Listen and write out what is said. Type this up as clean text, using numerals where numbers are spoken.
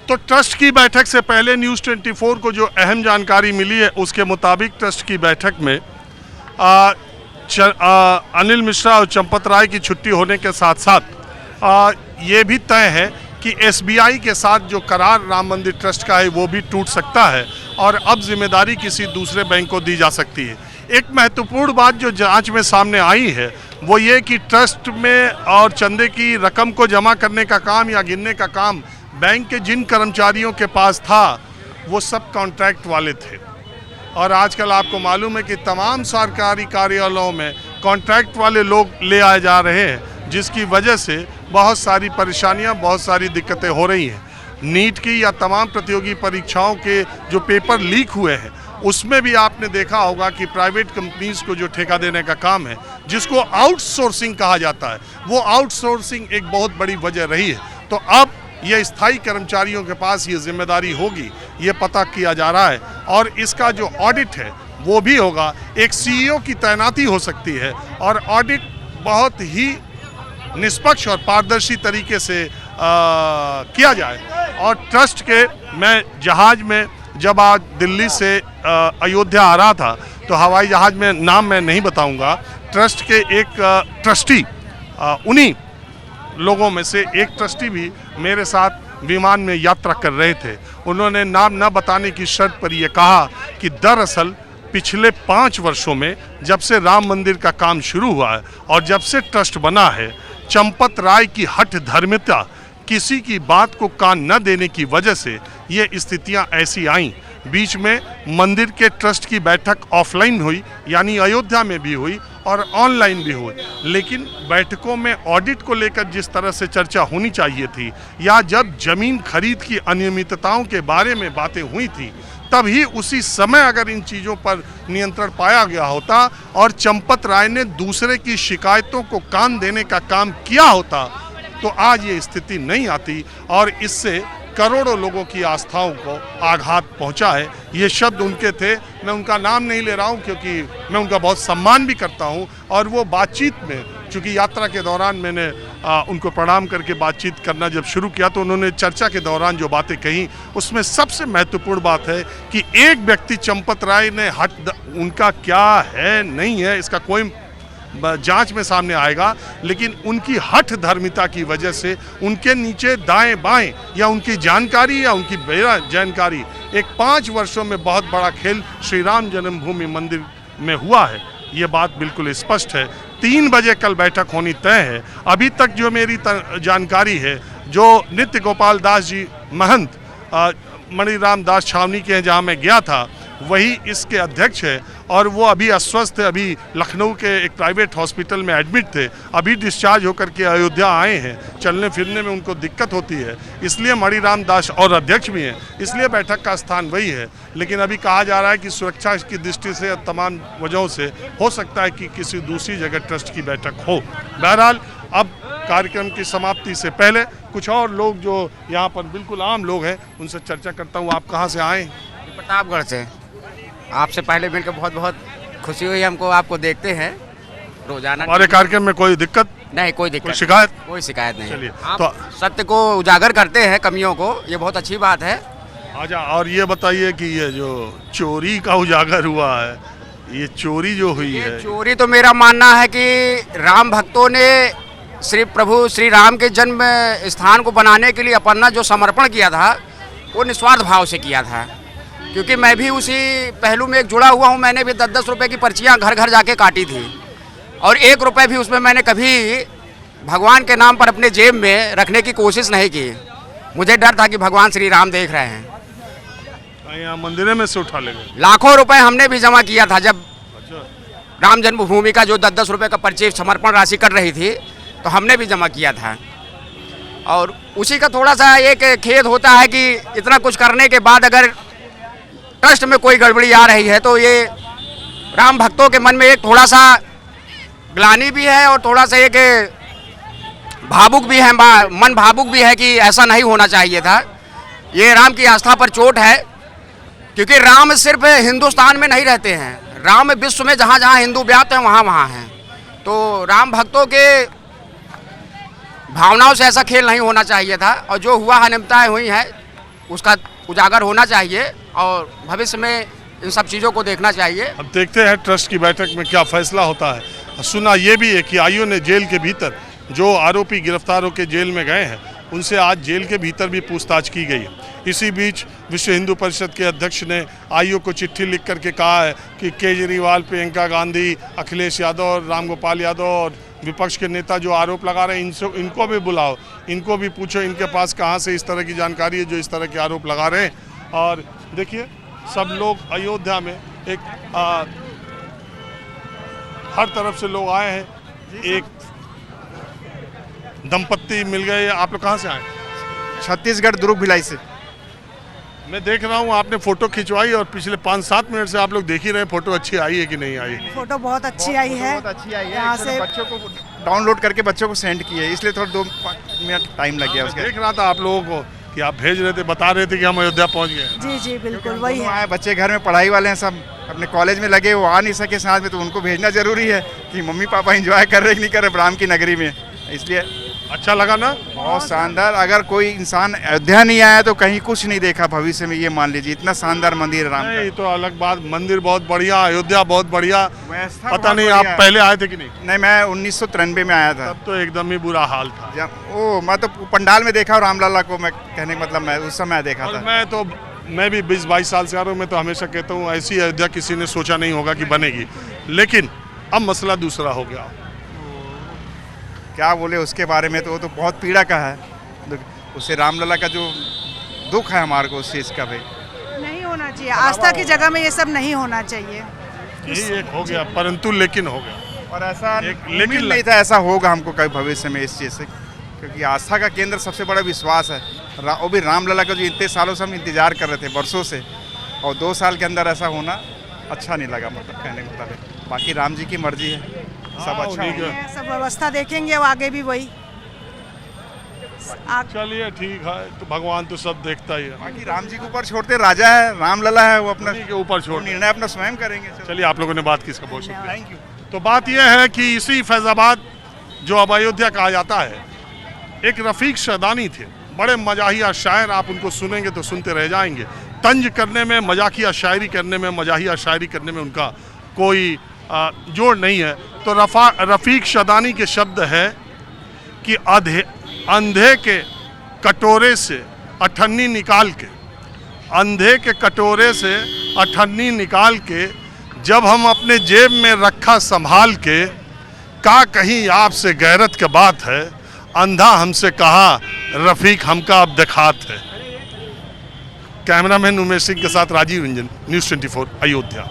तो ट्रस्ट की बैठक से पहले न्यूज़ 24 को जो अहम जानकारी मिली है उसके मुताबिक ट्रस्ट की बैठक में अनिल मिश्रा और चंपत राय की छुट्टी होने के साथ साथ ये भी तय है कि एसबीआई के साथ जो करार राम मंदिर ट्रस्ट का है वो भी टूट सकता है और अब जिम्मेदारी किसी दूसरे बैंक को दी जा सकती है। एक महत्वपूर्ण बात जो जांच में सामने आई है वो ये कि ट्रस्ट में और चंदे की रकम को जमा करने का काम या गिनने का काम बैंक के जिन कर्मचारियों के पास था वो सब कॉन्ट्रैक्ट वाले थे और आजकल आपको मालूम है कि तमाम सरकारी कार्यालयों में कॉन्ट्रैक्ट वाले लोग ले आए जा रहे हैं, जिसकी वजह से बहुत सारी परेशानियां, बहुत सारी दिक्कतें हो रही हैं। नीट की या तमाम प्रतियोगी परीक्षाओं के जो पेपर लीक हुए हैं उसमें भी आपने देखा होगा कि प्राइवेट कंपनीज को जो ठेका देने का काम है, जिसको आउटसोर्सिंग कहा जाता है, वो आउटसोर्सिंग एक बहुत बड़ी वजह रही है। तो अब ये स्थायी कर्मचारियों के पास ये जिम्मेदारी होगी, ये पता किया जा रहा है और इसका जो ऑडिट है वो भी होगा। एक सीईओ की तैनाती हो सकती है और ऑडिट बहुत ही निष्पक्ष और पारदर्शी तरीके से किया जाए। और ट्रस्ट के, मैं जहाज में जब आज दिल्ली से अयोध्या आ रहा था तो हवाई जहाज में, नाम मैं नहीं बताऊंगा, ट्रस्ट के एक ट्रस्टी, उन्हीं लोगों में से एक ट्रस्टी भी मेरे साथ विमान में यात्रा कर रहे थे। उन्होंने नाम न बताने की शर्त पर यह कहा कि दरअसल पिछले 5 वर्षों में जब से राम मंदिर का काम शुरू हुआ है और जब से ट्रस्ट बना है, चंपत राय की हठ धर्मिता, किसी की बात को कान न देने की वजह से ये स्थितियां ऐसी आईं। बीच में मंदिर के ट्रस्ट की बैठक ऑफलाइन हुई, यानी अयोध्या में भी हुई और ऑनलाइन भी हुई, लेकिन बैठकों में ऑडिट को लेकर जिस तरह से चर्चा होनी चाहिए थी या जब जमीन खरीद की अनियमितताओं के बारे में बातें हुई थी, तभी उसी समय अगर इन चीज़ों पर नियंत्रण पाया गया होता और चंपत राय ने दूसरे की शिकायतों को कान देने का काम किया होता तो आज ये स्थिति नहीं आती और इससे करोड़ों लोगों की आस्थाओं को आघात पहुंचा है। ये शब्द उनके थे, मैं उनका नाम नहीं ले रहा हूं क्योंकि मैं उनका बहुत सम्मान भी करता हूं और वो बातचीत में, चूँकि यात्रा के दौरान मैंने उनको प्रणाम करके बातचीत करना जब शुरू किया तो उन्होंने चर्चा के दौरान जो बातें कही उसमें सबसे महत्वपूर्ण बात है कि एक व्यक्ति चंपत राय ने उनका क्या है नहीं है इसका कोई जांच में सामने आएगा, लेकिन उनकी हठ धर्मिता की वजह से उनके नीचे दाएं बाएं या उनकी जानकारी या उनकी बेरा जानकारी, एक 5 वर्षों में बहुत बड़ा खेल श्री राम जन्मभूमि मंदिर में हुआ है। ये बात बिल्कुल स्पष्ट है। 3 बजे कल बैठक होनी तय है। अभी तक जो मेरी जानकारी है, जो नित्य गोपाल दास जी महंत मणिराम दास छावनी के जहाँ मैं गया था वही इसके अध्यक्ष है और वो अभी अस्वस्थ है, अभी लखनऊ के एक प्राइवेट हॉस्पिटल में एडमिट थे, अभी डिस्चार्ज होकर के अयोध्या आए हैं। चलने फिरने में उनको दिक्कत होती है, इसलिए मणिराम दास और अध्यक्ष भी हैं, इसलिए बैठक का स्थान वही है। लेकिन अभी कहा जा रहा है कि सुरक्षा की दृष्टि से तमाम वजहों से हो सकता है कि किसी दूसरी जगह ट्रस्ट की बैठक हो। बहरहाल अब कार्यक्रम की समाप्ति से पहले कुछ और लोग जो यहाँ पर बिल्कुल आम लोग हैं उनसे चर्चा करता हूँ। आप कहाँ से आए? प्रतापगढ़ से। आपसे पहले मिलकर बहुत बहुत खुशी हुई हमको, आपको देखते हैं रोजाना। हमारे कार्यक्रम में कोई दिक्कत नहीं? कोई दिक्कत, कोई शिकायत? कोई शिकायत नहीं। चलिए, आप तो सत्य को उजागर करते हैं, कमियों को, ये बहुत अच्छी बात है। अच्छा, और ये बताइए कि ये जो चोरी का उजागर हुआ है, ये चोरी जो हुई है, चोरी तो मेरा मानना है कि राम भक्तों ने प्रभु श्री राम के जन्म स्थान को बनाने के लिए अपना जो समर्पण किया था वो निस्वार्थ भाव से किया था। क्योंकि मैं भी उसी पहलू में एक जुड़ा हुआ हूँ। मैंने भी 10-10 रुपए की पर्चियाँ घर घर जाके काटी थी और 1 रुपये भी उसमें मैंने कभी भगवान के नाम पर अपने जेब में रखने की कोशिश नहीं की। मुझे डर था कि भगवान श्री राम देख रहे हैं। यहाँ मंदिर में से उठा ले गए। लाखों रुपए हमने भी जमा किया था जब राम जन्मभूमि का जो 10-10 रुपये का पर्ची समर्पण राशि कर रही थी तो हमने भी जमा किया था। और उसी का थोड़ा सा एक खेद होता है कि इतना कुछ करने के बाद अगर ट्रस्ट में कोई गड़बड़ी आ रही है तो ये राम भक्तों के मन में एक थोड़ा सा ग्लानि भी है और थोड़ा सा एक भावुक भी है, मन भावुक भी है कि ऐसा नहीं होना चाहिए था। ये राम की आस्था पर चोट है, क्योंकि राम सिर्फ हिंदुस्तान में नहीं रहते हैं, राम विश्व में जहाँ जहाँ हिंदू व्याप्त हैं वहाँ वहाँ हैं। तो राम भक्तों के भावनाओं से ऐसा खेल नहीं होना चाहिए था और जो हुआ अनियमितताएं हुई हैं उसका उजागर होना चाहिए और भविष्य में इन सब चीज़ों को देखना चाहिए। अब देखते हैं ट्रस्ट की बैठक में क्या फैसला होता है। सुना ये भी है कि आईओ ने जेल के भीतर जो आरोपी गिरफ्तार होकर जेल में गए हैं उनसे आज जेल के भीतर भी पूछताछ की गई है। इसी बीच विश्व हिंदू परिषद के अध्यक्ष ने आईओ को चिट्ठी लिख करके कहा है कि केजरीवाल, प्रियंका गांधी, अखिलेश यादव और रामगोपाल यादव और विपक्ष के नेता जो आरोप लगा रहे हैं इनको भी बुलाओ, इनको भी पूछो इनके पास कहाँ से इस तरह की जानकारी है जो इस तरह के आरोप लगा रहे हैं। और देखिए सब लोग अयोध्या में एक हर तरफ से लोग आए हैं। एक दंपत्ति मिल गए। आप लोग कहाँ से आए? छत्तीसगढ़ दुर्ग भिलाई से। मैं देख रहा हूँ आपने फोटो खिंचवाई और पिछले 5-7 मिनट से आप लोग देख ही रहे हैं फोटो अच्छी आई है कि नहीं आई। फोटो बहुत अच्छी आई है, बहुत अच्छी आई है। यहाँ से बच्चों को डाउनलोड करके बच्चों को सेंड किए, इसलिए थोड़ा 2 मिनट टाइम लग गया मैं उसका। देख रहा था आप लोगों को कि आप भेज रहे थे, बता रहे थे कि हम अयोध्या पहुँच गए। जी जी बिल्कुल वही है। आए बच्चे घर में पढ़ाई वाले हैं, सब अपने कॉलेज में लगे, वो आ नहीं सके साथ में, तो उनको भेजना जरूरी है कि मम्मी पापा एंजॉय कर रहे कि नहीं कर रहे राम की नगरी में। इसलिए अच्छा लगा ना? बहुत शानदार। अगर कोई इंसान अयोध्या नहीं आया तो कहीं कुछ नहीं देखा भविष्य में, ये मान लीजिए। इतना शानदार मंदिर है राम नहीं तो अलग बात, मंदिर बहुत बढ़िया, अयोध्या बहुत बढ़िया। व्यवस्था पता बहुत नहीं बढ़िया आप है। पहले आए थे कि नहीं? नहीं, मैं 1993 में आया था। तब तो एकदम ही बुरा हाल था। मैं तो पंडाल में देखा रामलला को, मैं कहने का मतलब मैं उस समय देखा और था। मैं भी 20-22 साल से आ रहा हूँ। मैं तो हमेशा कहता हूँ ऐसी अयोध्या किसी ने सोचा नहीं होगा कि बनेगी, लेकिन अब मसला दूसरा हो गया। क्या बोले उसके बारे में, तो वो तो बहुत पीड़ा का है। उससे रामलला का जो दुख है हमारे को, उस चीज़ का भी नहीं होना चाहिए। आस्था की जगह में ये सब नहीं होना चाहिए। यही एक हो गया, परंतु लेकिन हो गया। और ऐसा लेकिन उम्मीद नहीं था ऐसा होगा हमको कभी भविष्य में इस चीज़ से, क्योंकि आस्था का केंद्र सबसे बड़ा विश्वास है। वो भी रामलला का जो इतने सालों से हम इंतजार कर रहे थे, वर्षों से, और 2 साल के अंदर ऐसा होना अच्छा नहीं लगा, मतलब कहने का मतलब है। बाकी राम जी की मर्जी है, सब अच्छा होगा। सब व्यवस्था देखेंगे, वो आगे भी वही। चलिए ठीक है, तो भगवान तो सब देखता ही है। बाकी राम जी के ऊपर छोड़ते, राजा है, रामलला है, वो अपना उन्हीं के ऊपर छोड़। निर्णय अपना स्वयं करेंगे। चलिए आप लोगों ने बात की, इसका बहुत शुक्रिया। Thank you. तो बात यह है कि इसी फैजाबाद जो अब अयोध्या कहा जाता है, एक रफीक शदानी थे, बड़े मजाहिया शायर। आप उनको सुनेंगे तो सुनते रह जाएंगे। तंज करने में, मजाकिया शायरी करने में, मजाहिया शायरी करने में उनका कोई जोड़ नहीं है। तो रफीक शदानी के शब्द है कि अंधे के कटोरे से अठन्नी निकाल के, अंधे के कटोरे से अठन्नी निकाल के, जब हम अपने जेब में रखा संभाल के, का कहीं आपसे गैरत की बात है, अंधा हमसे कहा रफीक हमका अब दिखात है। कैमरामैन उमेश सिंह के साथ राजीव रंजन, न्यूज़ 24 अयोध्या।